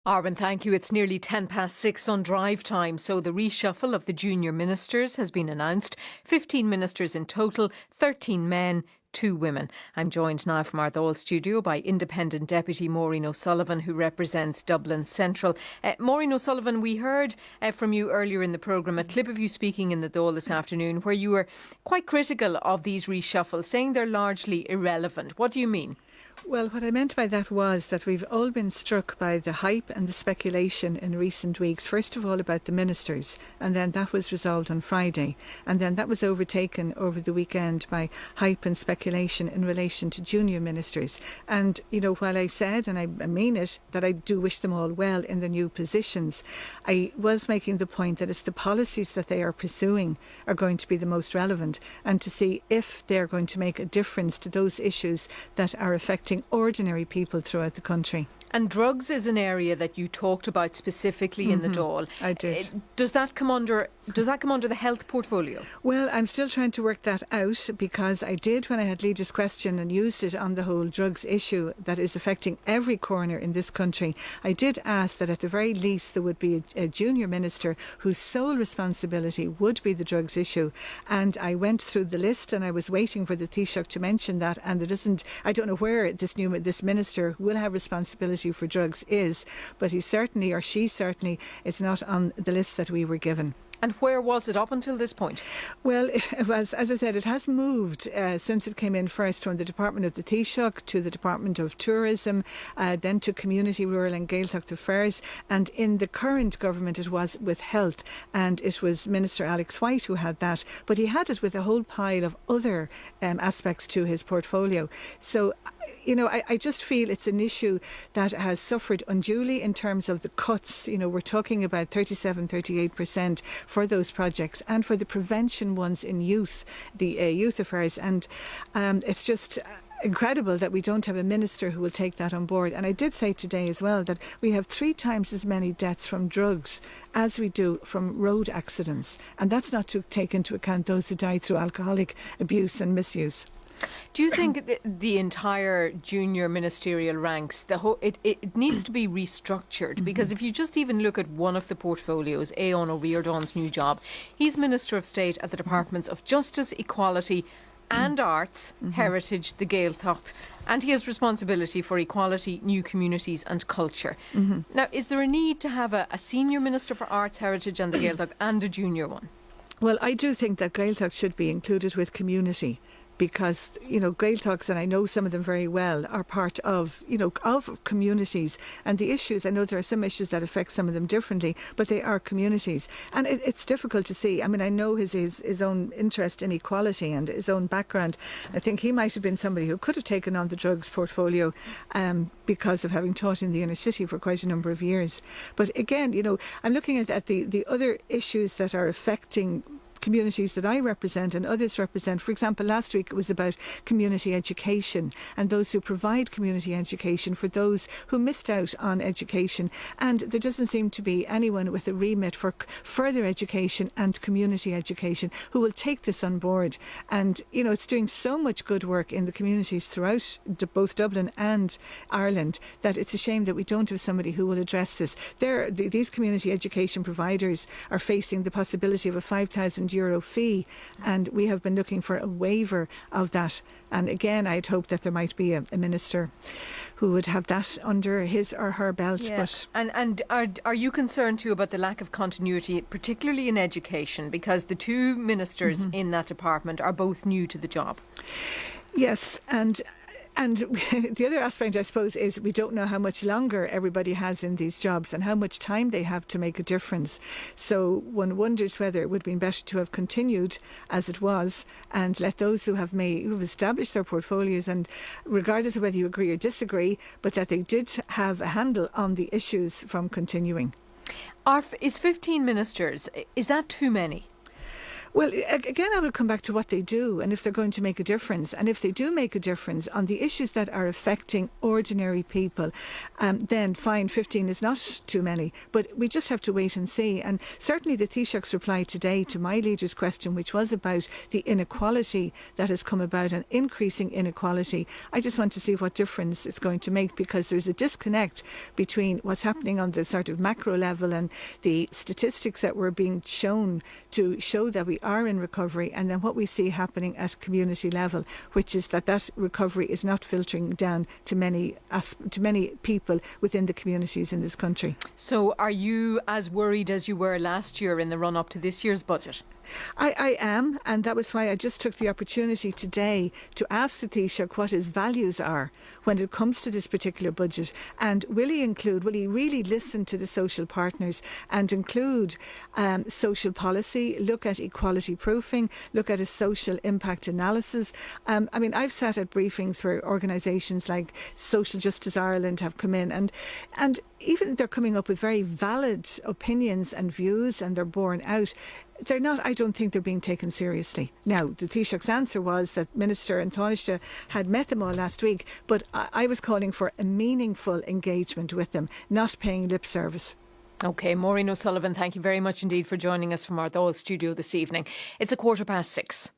Arwen, thank you. It's nearly 6:10 on Drivetime. So the reshuffle of the junior ministers has been announced. 15 ministers in total, 13 men, 2 women. I'm joined now from our Dáil studio by Independent Deputy Maureen O'Sullivan, who represents Dublin Central. Maureen O'Sullivan, we heard from you earlier in the programme a clip of you speaking in the Dáil this afternoon where you were quite critical of these reshuffles, saying they're largely irrelevant. What do you mean? Well, what I meant by that was that we've all been struck by the hype and the speculation in recent weeks. First of all, about the ministers, and then that was resolved on Friday. And then that was overtaken over the weekend by hype and speculation in relation to junior ministers. And, you know, while I said, and I mean it, that I do wish them all well in their new positions, I was making the point that it's the policies that they are pursuing are going to be the most relevant, and to see if they're going to make a difference to those issues that are affecting ordinary people throughout the country. And drugs is an area that you talked about specifically in the Dáil. I did. Does that come under the health portfolio? Well, I'm still trying to work that out, because I did, when I had Leader's question and used it on the whole drugs issue that is affecting every corner in this country, I did ask that at the very least there would be a junior minister whose sole responsibility would be the drugs issue. And I went through the list and I was waiting for the Taoiseach to mention that, and I don't know where this minister will have responsibility for drugs is, but he certainly, or she certainly, is not on the list that we were given. And where was it up until this point? Well, it was, as I said, it has moved since it came in first from the Department of the Taoiseach to the Department of Tourism, then to Community, Rural and Gaeltacht Affairs, and in the current government it was with Health, and it was Minister Alex White who had that, but he had it with a whole pile of other aspects to his portfolio. So, you know, I just feel it's an issue that has suffered unduly in terms of the cuts. You know, we're talking about 38% for those projects, and for the prevention ones in youth, the youth affairs. And it's just incredible that we don't have a minister who will take that on board. And I did say today as well that we have 3 times as many deaths from drugs as we do from road accidents. And that's not to take into account those who died through alcoholic abuse and misuse. Do you think the entire junior ministerial ranks, it needs to be restructured? Because if you just even look at one of the portfolios, Aon O'Riordan's new job, he's Minister of State at the Departments of Justice, Equality and Arts, Heritage, the Gaeltacht, and he has responsibility for equality, new communities and culture. Now, is there a need to have a senior Minister for Arts, Heritage and the Gaeltacht and a junior one? Well, I do think that Gaeltacht should be included with community, because, you know, Gaeltachts, and I know some of them very well, are part of, you know, of communities. And the issues, I know there are some issues that affect some of them differently, but they are communities. And it's difficult to see. I mean, I know his own interest in equality and his own background. I think he might have been somebody who could have taken on the drugs portfolio because of having taught in the inner city for quite a number of years. But again, you know, I'm looking at the other issues that are affecting communities that I represent and others represent. For example, last week it was about community education and those who provide community education for those who missed out on education. And there doesn't seem to be anyone with a remit for further education and community education who will take this on board. And, you know, it's doing so much good work in the communities throughout both Dublin and Ireland that it's a shame that we don't have somebody who will address this. These community education providers are facing the possibility of a €5,000 fee, and we have been looking for a waiver of that. And again, I'd hope that there might be a minister who would have that under his or her belt. Yeah. But and are you concerned too about the lack of continuity, particularly in education, because the 2 ministers in that department are both new to the job? Yes, and the other aspect, I suppose, is we don't know how much longer everybody has in these jobs and how much time they have to make a difference. So one wonders whether it would have been better to have continued as it was and let those who've established their portfolios, and regardless of whether you agree or disagree, but that they did have a handle on the issues, from continuing. Is 15 ministers, is that too many? Well, again, I will come back to what they do and if they're going to make a difference. And if they do make a difference on the issues that are affecting ordinary people, then fine, 15 is not too many. But we just have to wait and see. And certainly the Taoiseach's reply today to my leader's question, which was about the inequality that has come about and increasing inequality, I just want to see what difference it's going to make, because there's a disconnect between what's happening on the sort of macro level and the statistics that were being shown to show that we are in recovery, and then what we see happening at community level, which is that recovery is not filtering down to many people within the communities in this country. So are you as worried as you were last year in the run-up to this year's budget? I am, and that was why I just took the opportunity today to ask the Taoiseach what his values are when it comes to this particular budget, and will he really listen to the social partners and include social policy, look at equality proofing, look at a social impact analysis. I've sat at briefings where organisations like Social Justice Ireland have come in and even they're coming up with very valid opinions and views, and they're borne out. They're not, I don't think they're being taken seriously. Now, the Taoiseach's answer was that Minister and Taoiseach had met them all last week, but I was calling for a meaningful engagement with them, not paying lip service. OK, Maureen O'Sullivan, thank you very much indeed for joining us from our Dáil studio this evening. It's 6:15.